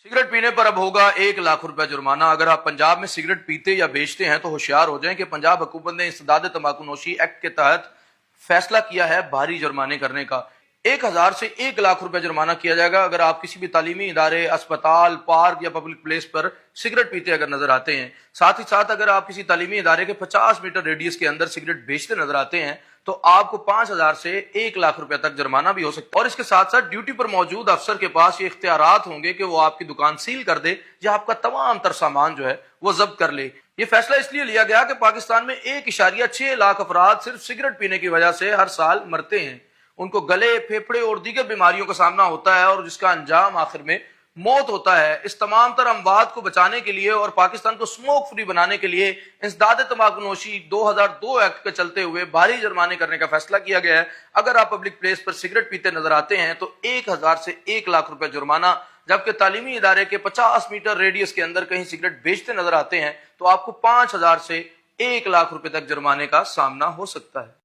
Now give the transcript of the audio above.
Cigarette पीने पर अब होगा 1 लाख रुपए जुर्माना। अगर आप पंजाब में सिगरेट पीते या बेचते हैं तो होशियार हो जाएं कि पंजाब हुकूमत ने इंसदाद तंबाकूनोशी एक्ट के तहत फैसला किया है भारी जुर्माने करने का। 1,000 से 1 लाख रुपए जुर्माना किया जाएगा अगर आप किसी भी तालीमी इदारे, अस्पताल, पार्क या पब्लिक प्लेस पर सिगरेट पीते अगर नजर आते हैं। साथ ही साथ अगर आप किसी तालीमी इदारे के 50 मीटर रेडियस के अंदर सिगरेट बेचते नजर आते हैं तो आपको 5,000 से 1 लाख रुपए तक जुर्माना भी हो सकता है। और इसके साथ साथ ड्यूटी पर मौजूद अफसर के पास ये इख्तियारात होंगे कि वो आपकी दुकान सील कर दे या आपका तमाम तर सामान जो है वो जब्त कर ले। ये फैसला इसलिए लिया गया कि पाकिस्तान में 1.6 लाख अफराद सिर्फ सिगरेट पीने की वजह से हर साल मरते हैं। उनको गले, फेफड़े और दीगर बीमारियों का सामना होता है और जिसका अंजाम आखिर में मौत होता है। इस तमाम तर अमवात को बचाने के लिए और पाकिस्तान को स्मोक फ्री बनाने के लिए इंसदाद तंबाकूनोशी 2002 एक्ट के चलते हुए भारी जुर्माने करने का फैसला किया गया है। अगर आप पब्लिक प्लेस पर सिगरेट पीते नजर आते हैं तो 1,000 से 1 लाख रुपए जुर्माना, जबकि तालीमी इदारे के 50 मीटर रेडियस के अंदर कहीं सिगरेट बेचते नजर आते हैं तो आपको 5,000 से 1 लाख रुपए तक जुर्माने का सामना हो सकता है।